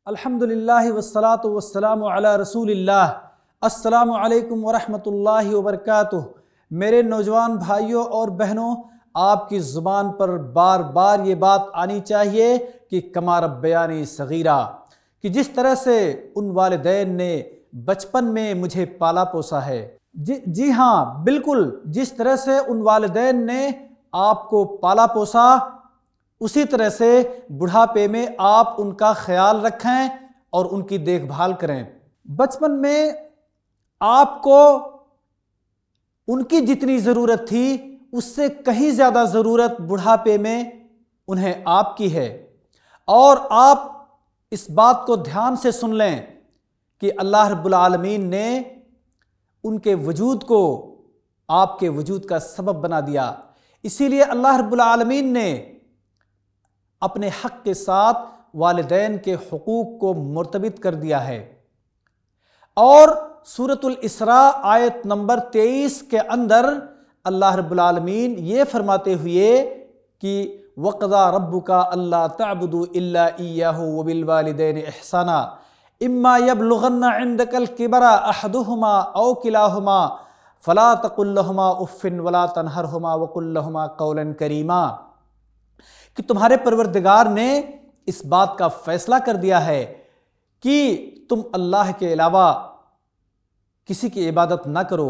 الحمدللہ والصلاۃ والسلام علی رسول اللہ۔ السلام علیکم ورحمۃ اللہ وبرکاتہ۔ میرے نوجوان بھائیوں اور بہنوں، آپ کی زبان پر بار بار یہ بات آنی چاہیے کہ کما ربیانی صغیرہ، کہ جس طرح سے ان والدین نے بچپن میں مجھے پالا پوسا ہے، جی ہاں بالکل، جس طرح سے ان والدین نے آپ کو پالا پوسا، اسی طرح سے بڑھاپے میں آپ ان کا خیال رکھیں اور ان کی دیکھ بھال کریں۔ بچپن میں آپ کو ان کی جتنی ضرورت تھی اس سے کہیں زیادہ ضرورت بڑھاپے میں انہیں آپ کی ہے، اور آپ اس بات کو دھیان سے سن لیں کہ اللہ رب العالمین نے ان کے وجود کو آپ کے وجود کا سبب بنا دیا۔ اسی لیے اللہ رب العالمین نے اپنے حق کے ساتھ والدین کے حقوق کو مرتبط کر دیا ہے، اور سورۃ الاسراء آیت نمبر 23 کے اندر اللہ رب العالمین یہ فرماتے ہوئے کہ وَقَضَىٰ رَبُّكَ أَلَّا تَعْبُدُوا إِلَّا إِيَّاهُ وَبِالْوَالِدَيْنِ إِحْسَانًا إِمَّا يَبْلُغَنَّ عِندَكَ الْكِبَرَ أَحَدُهُمَا أَوْ كِلَاهُمَا فَلَا تَقُل لَّهُمَا أُفٍّ وَلَا تَنْهَرْهُمَا وَقُل لَّهُمَا قَوْلًا كَرِيمًا، کہ تمہارے پروردگار نے اس بات کا فیصلہ کر دیا ہے کہ تم اللہ کے علاوہ کسی کی عبادت نہ کرو،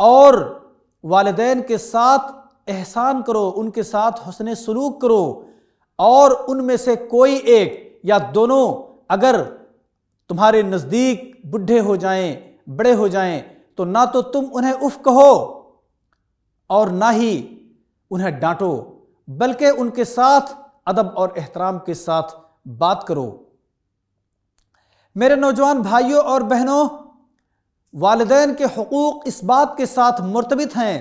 اور والدین کے ساتھ احسان کرو، ان کے ساتھ حسن سلوک کرو، اور ان میں سے کوئی ایک یا دونوں اگر تمہارے نزدیک بڈھے ہو جائیں، بڑے ہو جائیں، تو نہ تو تم انہیں اف کہو اور نہ ہی انہیں ڈانٹو، بلکہ ان کے ساتھ ادب اور احترام کے ساتھ بات کرو۔ میرے نوجوان بھائیوں اور بہنوں، والدین کے حقوق اس بات کے ساتھ مرتبط ہیں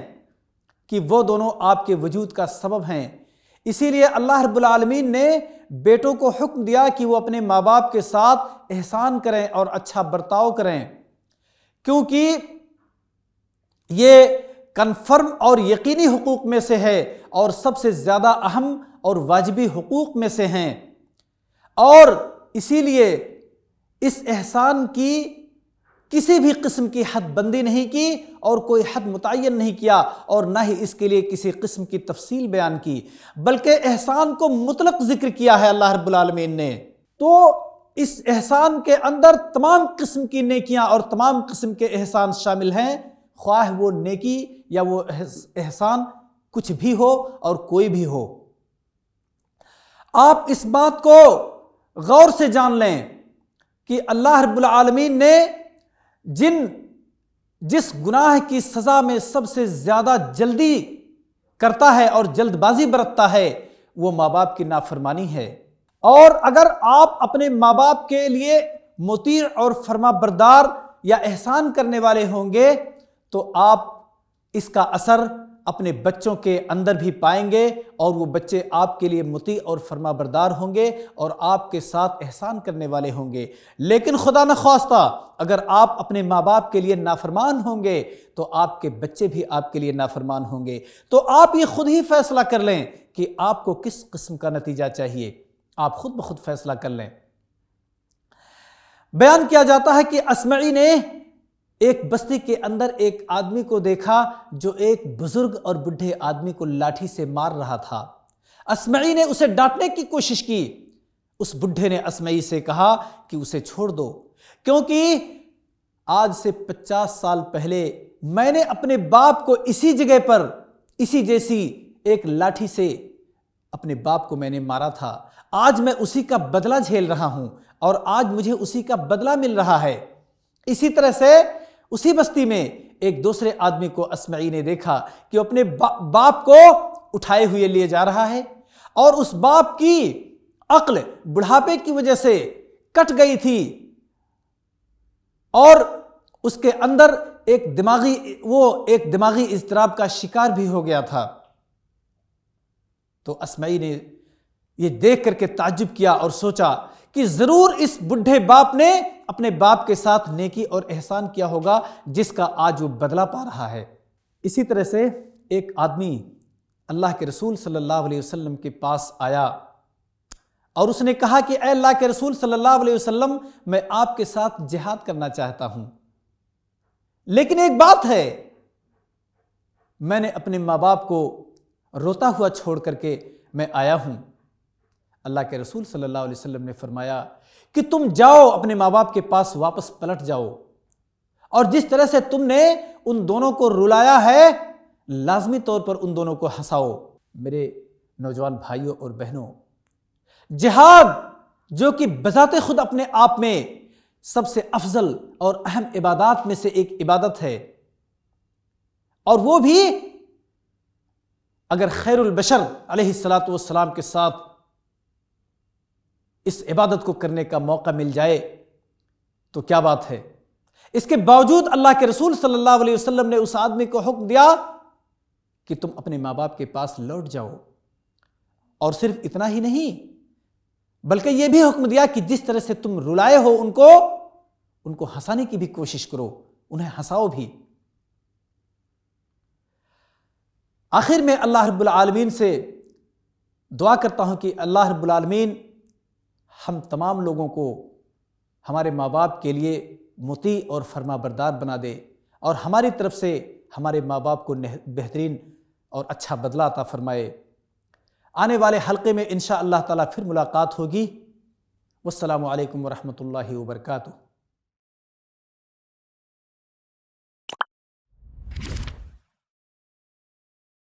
کہ وہ دونوں آپ کے وجود کا سبب ہیں۔ اسی لیے اللہ رب العالمین نے بیٹوں کو حکم دیا کہ وہ اپنے ماں باپ کے ساتھ احسان کریں اور اچھا برتاؤ کریں، کیونکہ یہ کنفرم اور یقینی حقوق میں سے ہے، اور سب سے زیادہ اہم اور واجبی حقوق میں سے ہیں، اور اسی لیے اس احسان کی کسی بھی قسم کی حد بندی نہیں کی اور کوئی حد متعین نہیں کیا، اور نہ ہی اس کے لیے کسی قسم کی تفصیل بیان کی، بلکہ احسان کو مطلق ذکر کیا ہے اللہ رب العالمین نے۔ تو اس احسان کے اندر تمام قسم کی نیکیاں اور تمام قسم کے احسان شامل ہیں، خواہ وہ نیکی یا وہ احسان کچھ بھی ہو اور کوئی بھی ہو۔ آپ اس بات کو غور سے جان لیں کہ اللہ رب العالمین نے جس گناہ کی سزا میں سب سے زیادہ جلدی کرتا ہے اور جلد بازی برتتا ہے، وہ ماں باپ کی نافرمانی ہے، اور اگر آپ اپنے ماں باپ کے لیے مطیع اور فرما بردار یا احسان کرنے والے ہوں گے تو آپ اس کا اثر اپنے بچوں کے اندر بھی پائیں گے، اور وہ بچے آپ کے لیے مطیع اور فرما بردار ہوں گے اور آپ کے ساتھ احسان کرنے والے ہوں گے۔ لیکن خدا نخواستہ اگر آپ اپنے ماں باپ کے لیے نافرمان ہوں گے تو آپ کے بچے بھی آپ کے لیے نافرمان ہوں گے۔ تو آپ یہ خود ہی فیصلہ کر لیں کہ آپ کو کس قسم کا نتیجہ چاہیے، آپ خود بخود فیصلہ کر لیں۔ بیان کیا جاتا ہے کہ اسمعی نے ایک بستی کے اندر ایک آدمی کو دیکھا جو ایک بزرگ اور بڈھے آدمی کو لاٹھی سے مار رہا تھا۔ اسمعی نے اسے ڈانٹنے کی کوشش کی۔ اس بڈھے نے اسمعی سے کہا کہ اسے چھوڑ دو، کیونکہ آج سے 50 سال پہلے میں نے اپنے باپ کو اسی جگہ پر اسی جیسی ایک لاٹھی سے اپنے باپ کو میں نے مارا تھا۔ آج میں اسی کا بدلہ جھیل رہا ہوں، اور آج مجھے اسی کا بدلہ مل رہا ہے۔ اسی طرح سے اسی بستی میں ایک دوسرے آدمی کو اسمعی نے دیکھا کہ اپنے باپ کو اٹھائے ہوئے لے جا رہا ہے، اور اس باپ کی عقل بڑھاپے کی وجہ سے کٹ گئی تھی، اور اس کے اندر ایک دماغی اضطراب کا شکار بھی ہو گیا تھا۔ تو اسمعی نے یہ دیکھ کر کے تعجب کیا اور سوچا کہ ضرور اس بڈھے باپ نے اپنے باپ کے ساتھ نیکی اور احسان کیا ہوگا جس کا آج وہ بدلہ پا رہا ہے۔ اسی طرح سے ایک آدمی اللہ کے رسول صلی اللہ علیہ وسلم کے پاس آیا اور اس نے کہا کہ اے اللہ کے رسول صلی اللہ علیہ وسلم، میں آپ کے ساتھ جہاد کرنا چاہتا ہوں، لیکن ایک بات ہے، میں نے اپنے ماں باپ کو روتا ہوا چھوڑ کر کے میں آیا ہوں۔ اللہ کے رسول صلی اللہ علیہ وسلم نے فرمایا کہ تم جاؤ، اپنے ماں باپ کے پاس واپس پلٹ جاؤ، اور جس طرح سے تم نے ان دونوں کو رلایا ہے لازمی طور پر ان دونوں کو ہنساؤ۔ میرے نوجوان بھائیوں اور بہنوں، جہاد جو کہ بذات خود اپنے آپ میں سب سے افضل اور اہم عبادات میں سے ایک عبادت ہے، اور وہ بھی اگر خیر البشر علیہ الصلاۃ والسلام کے ساتھ اس عبادت کو کرنے کا موقع مل جائے تو کیا بات ہے۔ اس کے باوجود اللہ کے رسول صلی اللہ علیہ وسلم نے اس آدمی کو حکم دیا کہ تم اپنے ماں باپ کے پاس لوٹ جاؤ، اور صرف اتنا ہی نہیں بلکہ یہ بھی حکم دیا کہ جس طرح سے تم رلائے ہو ان کو ہنسانے کی بھی کوشش کرو، انہیں ہنساؤ بھی۔ آخر میں اللہ رب العالمین سے دعا کرتا ہوں کہ اللہ رب العالمین ہم تمام لوگوں کو ہمارے ماں باپ کے لیے مطیع اور فرما بردار بنا دے، اور ہماری طرف سے ہمارے ماں باپ کو بہترین اور اچھا بدلہ عطا فرمائے۔ آنے والے حلقے میں انشاء اللہ تعالیٰ پھر ملاقات ہوگی۔ والسلام علیکم ورحمۃ اللہ وبرکاتہ۔